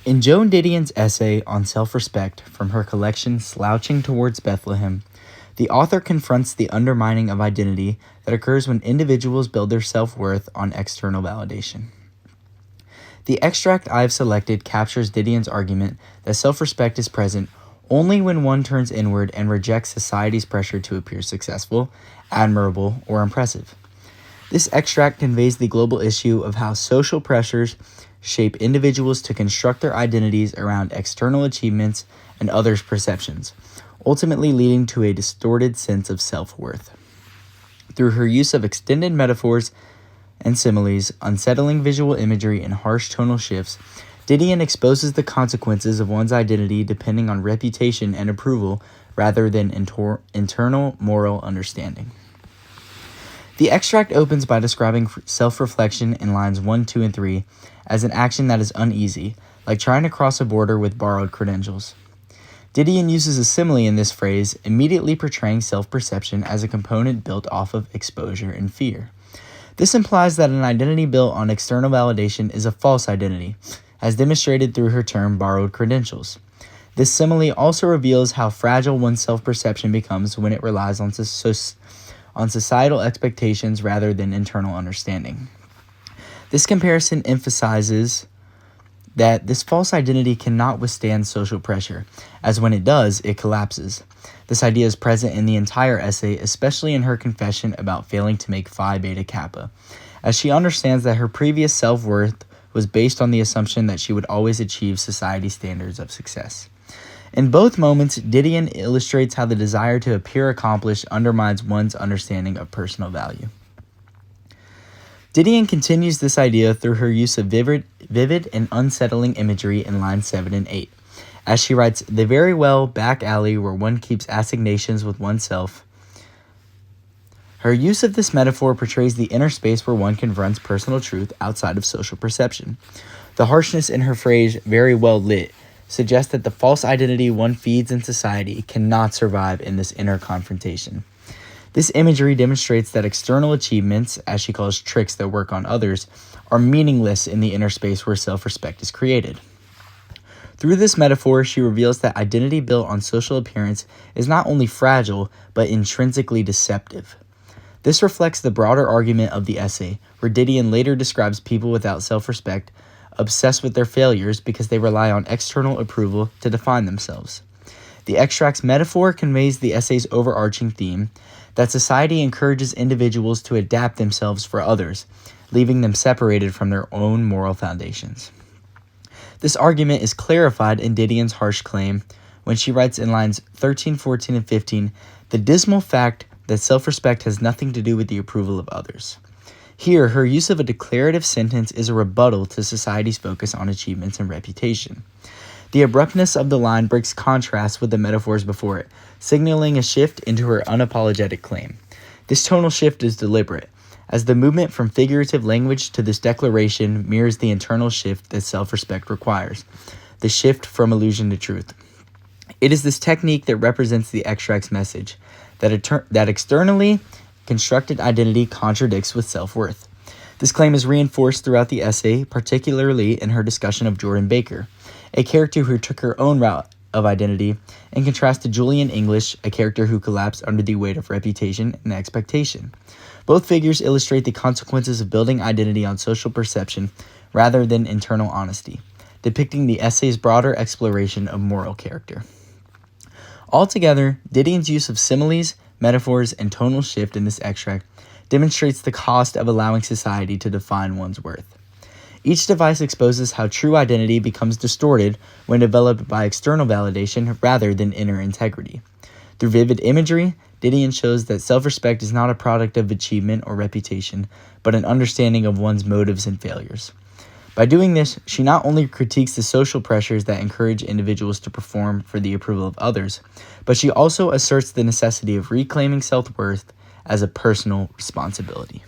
In Joan Didion's essay on self-respect from her collection Slouching Towards Bethlehem, the author confronts the undermining of identity that occurs when individuals build their self-worth on external validation. The extract I have selected captures Didion's argument that self-respect is present only when one turns inward and rejects society's pressure to appear successful, admirable, or impressive. This extract conveys the global issue of how social pressures shape individuals to construct their identities around external achievements and others' perceptions, ultimately leading to a distorted sense of self-worth. Through her use of extended metaphors and similes, unsettling visual imagery, and harsh tonal shifts, Didion exposes the consequences of one's identity depending on reputation and approval rather than internal moral understanding. The extract opens by describing self-reflection in lines 1, 2, and 3 as an action that is uneasy, like trying to cross a border with borrowed credentials. Didion uses a simile in this phrase, immediately portraying self-perception as a component built off of exposure and fear. This implies that an identity built on external validation is a false identity, as demonstrated through her term borrowed credentials. This simile also reveals how fragile one's self-perception becomes when it relies on societal expectations rather than internal understanding. This comparison emphasizes that this false identity cannot withstand social pressure, as when it does, it collapses. This idea is present in the entire essay, especially in her confession about failing to make Phi Beta Kappa, as she understands that her previous self-worth was based on the assumption that she would always achieve society's standards of success. In both moments, Didion illustrates how the desire to appear accomplished undermines one's understanding of personal value. Didion continues this idea through her use of vivid and unsettling imagery in lines 7 and 8. As she writes, "The very well back alley where one keeps assignations with oneself." Her use of this metaphor portrays the inner space where one confronts personal truth outside of social perception. The harshness in her phrase, "very well lit," suggests that the false identity one feeds in society cannot survive in this inner confrontation. This imagery demonstrates that external achievements, as she calls tricks that work on others, are meaningless in the inner space where self-respect is created. Through this metaphor, she reveals that identity built on social appearance is not only fragile, but intrinsically deceptive. This reflects the broader argument of the essay, where Didion later describes people without self-respect obsessed with their failures because they rely on external approval to define themselves. The extract's metaphor conveys the essay's overarching theme that society encourages individuals to adapt themselves for others, leaving them separated from their own moral foundations. This argument is clarified in Didion's harsh claim when she writes in lines 13, 14, and 15, "The dismal fact that self-respect has nothing to do with the approval of others." Here, her use of a declarative sentence is a rebuttal to society's focus on achievements and reputation. The abruptness of the line breaks contrast with the metaphors before it, signaling a shift into her unapologetic claim. This tonal shift is deliberate, as the movement from figurative language to this declaration mirrors the internal shift that self-respect requires, the shift from illusion to truth. It is this technique that represents the extract's message, that externally constructed identity contradicts with self-worth. This claim is reinforced throughout the essay, particularly in her discussion of Jordan Baker, a character who took her own route of identity, in contrast to Julian English, a character who collapsed under the weight of reputation and expectation. Both figures illustrate the consequences of building identity on social perception rather than internal honesty, depicting the essay's broader exploration of moral character. Altogether, Didion's use of similes, metaphors, and tonal shift in this extract demonstrates the cost of allowing society to define one's worth. Each device exposes how true identity becomes distorted when developed by external validation rather than inner integrity. Through vivid imagery, Didion shows that self-respect is not a product of achievement or reputation, but an understanding of one's motives and failures. By doing this, she not only critiques the social pressures that encourage individuals to perform for the approval of others, but she also asserts the necessity of reclaiming self-worth as a personal responsibility.